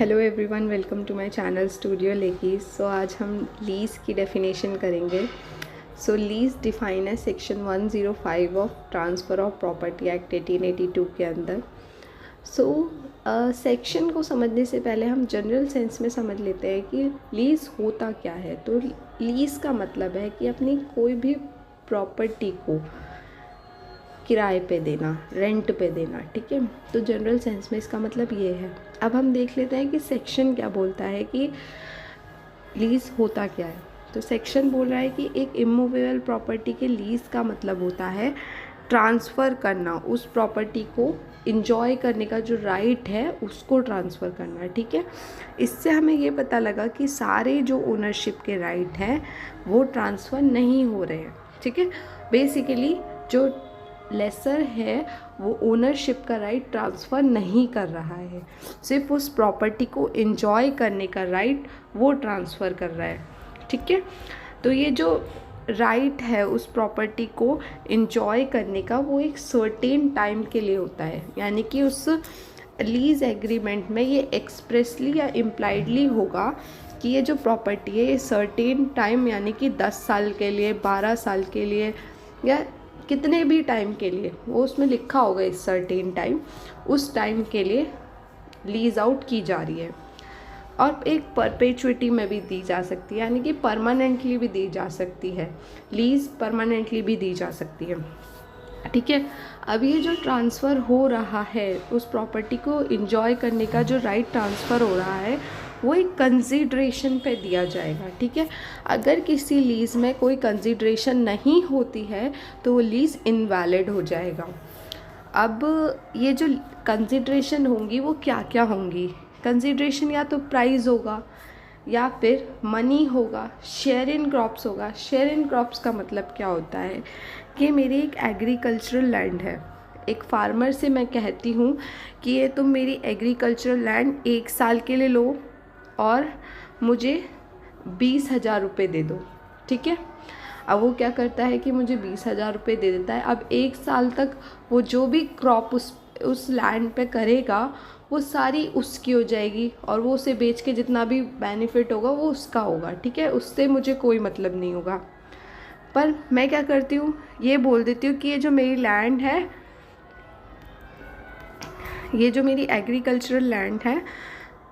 Hello everyone, welcome to my channel studio लेकीज। So आज हम लीज़ की डेफिनेशन करेंगे। सो लीज़ डिफाइन है section 105 of transfer of property act 1882 के अंदर। सेक्शन को समझने से पहले हम जनरल सेंस में समझ लेते हैं कि लीज़ होता क्या है। तो लीज़ का मतलब है कि अपनी कोई भी प्रॉपर्टी को किराए पे देना, रेंट पे देना, ठीक है। तो जनरल सेंस में इसका मतलब ये है। अब हम देख लेते हैं कि सेक्शन क्या बोलता है कि लीज़ होता क्या है। तो सेक्शन बोल रहा है कि एक इमूवेबल प्रॉपर्टी के लीज़ का मतलब होता है ट्रांसफ़र करना, उस प्रॉपर्टी को इंजॉय करने का जो राइट है उसको ट्रांसफ़र करना, ठीक है। इससे हमें ये पता लगा कि सारे जो ओनरशिप के राइट हैं वो ट्रांसफ़र नहीं हो रहे हैं, ठीक है। बेसिकली जो लेसर है वो ओनरशिप का राइट ट्रांसफ़र नहीं कर रहा है, सिर्फ उस प्रॉपर्टी को एंजॉय करने का राइट वो ट्रांसफ़र कर रहा है, ठीक है। तो ये जो राइट है उस प्रॉपर्टी को एंजॉय करने का वो एक सर्टेन टाइम के लिए होता है, यानी कि उस लीज़ एग्रीमेंट में ये एक्सप्रेसली या इम्प्लाइडली होगा कि ये जो प्रॉपर्टी है ये सर्टेन टाइम, यानी कि 10 साल के लिए, 12 साल के लिए या कितने भी टाइम के लिए, वो उसमें लिखा होगा इस सर्टेन टाइम, उस टाइम के लिए लीज़ आउट की जा रही है। और एक परपेचुइटी में भी दी जा सकती है, यानी कि परमानेंटली भी दी जा सकती है, लीज़ परमानेंटली भी दी जा सकती है, ठीक है। अब ये जो ट्रांसफ़र हो रहा है, उस प्रॉपर्टी को इंजॉय करने का जो राइट ट्रांसफ़र हो रहा है वो एक कंसीडरेशन पे दिया जाएगा, ठीक है। अगर किसी लीज़ में कोई कंसीडरेशन नहीं होती है तो वो लीज़ इनवैलिड हो जाएगा। अब ये जो कंसीडरेशन होंगी वो क्या क्या होंगी? कंसीडरेशन या तो प्राइस होगा या फिर मनी होगा, शेयर इन क्रॉप्स होगा। शेयर इन क्रॉप्स का मतलब क्या होता है कि मेरी एक एग्रीकल्चरल लैंड है, एक फार्मर से मैं कहती हूँ कि ये तुम मेरी एग्रीकल्चरल लैंड 1 साल के लिए लो और मुझे 20,000 रुपये दे दो, ठीक है। अब वो क्या करता है कि मुझे 20,000 रुपये दे देता है। अब 1 साल तक वो जो भी क्रॉप उस लैंड पे करेगा वो सारी उसकी हो जाएगी और वो उसे बेच के जितना भी बेनिफिट होगा वो उसका होगा, ठीक है। उससे मुझे कोई मतलब नहीं होगा। पर मैं क्या करती हूँ, ये बोल देती हूँ कि ये जो मेरी लैंड है, ये जो मेरी एग्रीकल्चरल लैंड है,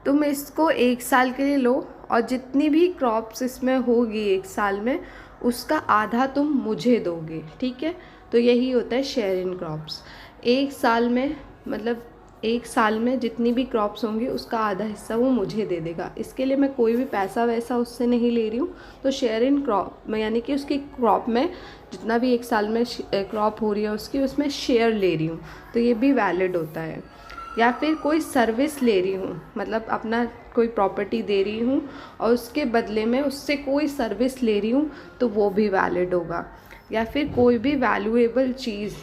तुम इसको 1 साल के लिए लो और जितनी भी क्रॉप्स इसमें होगी 1 साल में उसका आधा तुम मुझे दोगे, ठीक है। तो यही होता है शेयर इन क्रॉप्स। 1 साल में मतलब 1 साल में जितनी भी क्रॉप्स होंगी उसका आधा हिस्सा वो मुझे दे देगा। इसके लिए मैं कोई भी पैसा वैसा उससे नहीं ले रही हूँ। तो शेयर इन क्रॉप में यानी कि उसकी क्रॉप में जितना भी 1 साल में क्रॉप हो रही है उसकी, उसमें शेयर ले रही हूँ, तो ये भी वैलिड होता है। या फिर कोई सर्विस ले रही हूँ, मतलब अपना कोई प्रॉपर्टी दे रही हूँ और उसके बदले में उससे कोई सर्विस ले रही हूँ, तो वो भी वैलिड होगा। या फिर कोई भी वैल्यूएबल चीज़,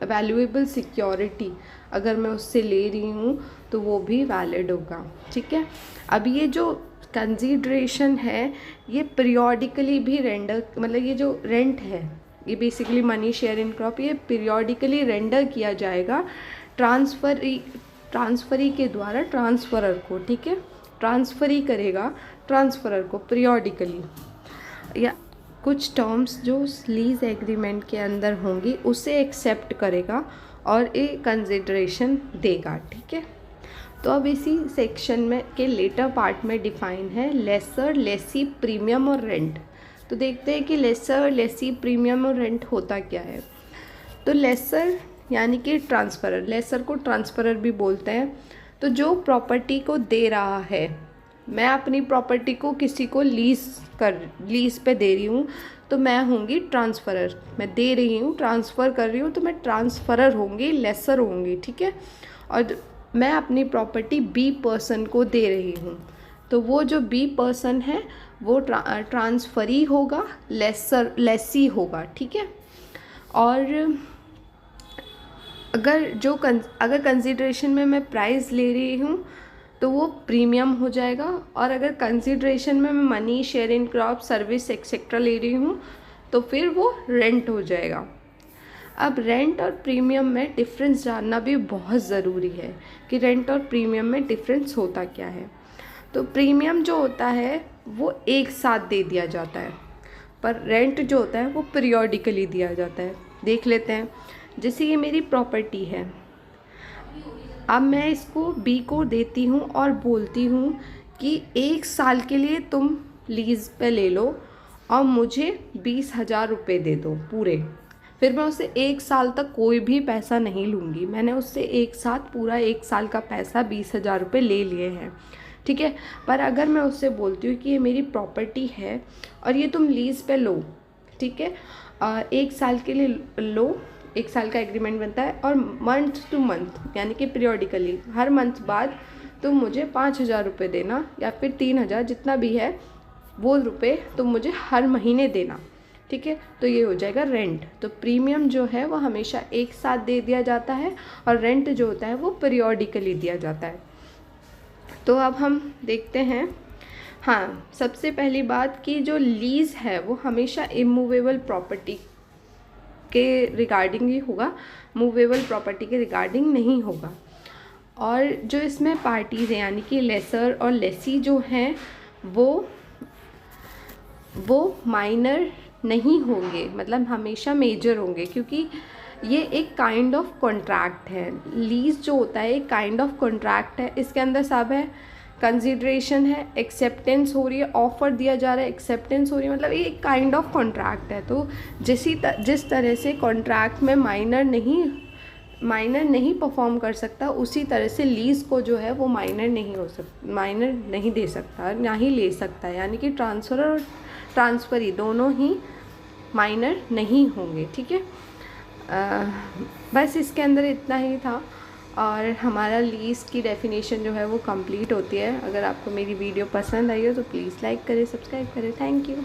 वैल्यूएबल सिक्योरिटी अगर मैं उससे ले रही हूँ तो वो भी वैलिड होगा, ठीक है। अब ये जो कंसीडरेशन है ये पीरियोडिकली भी रेंडर, मतलब ये जो रेंट है ये basically money share in crop, ये पीरियोडिकली रेंडर किया जाएगा ट्रांसफरी के द्वारा ट्रांसफरर को, ठीक है। ट्रांसफरी करेगा ट्रांसफरर को पीरियोडिकली, या कुछ टर्म्स जो लीज़ एग्रीमेंट के अंदर होंगी उसे एक्सेप्ट करेगा और एक कंसिडरेशन देगा, ठीक है। तो अब इसी सेक्शन में के लेटर पार्ट में डिफाइन है लेसर, लेसी, प्रीमियम और रेंट। तो देखते हैं कि लेसर, लेसी, प्रीमियम और रेंट होता क्या है। तो लेसर यानी कि ट्रांसफरर, लेसर को ट्रांसफरर भी बोलते हैं। तो जो प्रॉपर्टी को दे रहा है, मैं अपनी प्रॉपर्टी को किसी को लीज़ पे दे रही हूँ तो मैं होंगी ट्रांसफरर। मैं दे रही हूँ, ट्रांसफ़र कर रही हूँ, तो मैं ट्रांसफरर होंगी, लेसर होंगी, ठीक है। और मैं अपनी प्रॉपर्टी बी पर्सन को दे रही हूँ, तो वो जो बी पर्सन है वो ट्रांसफरी होगा, लेसी होगा, ठीक है। और अगर कंसीडरेशन में मैं प्राइस ले रही हूँ तो वो प्रीमियम हो जाएगा, और अगर कंसीडरेशन में मैं money, share in crop, service etcetera ले रही हूँ तो फिर वो रेंट हो जाएगा। अब रेंट और प्रीमियम में डिफरेंस जानना भी बहुत ज़रूरी है कि रेंट और प्रीमियम में डिफरेंस होता क्या है। तो प्रीमियम जो होता है वो एक साथ दे दिया जाता है, पर रेंट जो होता है वो पीरियोडिकली दिया जाता है। देख लेते हैं, जैसे ये मेरी प्रॉपर्टी है, अब मैं इसको बी को देती हूँ और बोलती हूँ कि 1 साल के लिए तुम लीज़ पे ले लो और मुझे 20,000 रुपये दे दो पूरे। फिर मैं उससे 1 साल तक कोई भी पैसा नहीं लूँगी, मैंने उससे एक साथ पूरा 1 साल का पैसा 20,000 रुपये ले लिए हैं, ठीक है। पर अगर मैं उससे बोलती हूँ कि ये मेरी प्रॉपर्टी है और ये तुम लीज़ पे लो, ठीक है, 1 साल के लिए लो, 1 साल का एग्रीमेंट बनता है और मंथ टू मंथ यानी कि पीरियोडिकली हर मंथ बाद तुम मुझे 5,000 रुपये देना या फिर 3,000 जितना भी है वो रुपये तुम मुझे हर महीने देना, ठीक है। तो ये हो जाएगा रेंट। तो प्रीमियम जो है वो हमेशा एक साथ दे दिया जाता है और रेंट जो होता है वो पीरियोडिकली दिया जाता है। तो अब हम देखते हैं, हाँ, सबसे पहली बात कि जो लीज़ है वो हमेशा इमूवेबल प्रॉपर्टी के रिगार्डिंग ही होगा, मूवेबल प्रॉपर्टी के रिगार्डिंग नहीं होगा। और जो इसमें पार्टीज़ हैं यानी कि लेसर और लेसी जो हैं वो माइनर नहीं होंगे, मतलब हमेशा मेजर होंगे, क्योंकि ये एक काइंड ऑफ कॉन्ट्रैक्ट है। लीज़ जो होता है एक काइंड ऑफ कॉन्ट्रैक्ट है, इसके अंदर सब है, कंसिडरेशन है, एक्सेप्टेंस हो रही है, ऑफ़र दिया जा रहा है, एक्सेप्टेंस हो रही है, मतलब ये एक काइंड ऑफ कॉन्ट्रैक्ट है। तो जिस तरह से कॉन्ट्रैक्ट में माइनर नहीं परफॉर्म कर सकता, उसी तरह से लीज़ को जो है वो माइनर नहीं दे सकता, ना ही ले सकता है, यानी कि ट्रांसफ़र और ट्रांसफरी दोनों ही माइनर नहीं होंगे, ठीक है। बस इसके अंदर इतना ही था और हमारा लीज़ की डेफिनेशन जो है वो कंप्लीट होती है। अगर आपको मेरी वीडियो पसंद आई हो तो प्लीज़ लाइक करें, सब्सक्राइब करें। Thank you.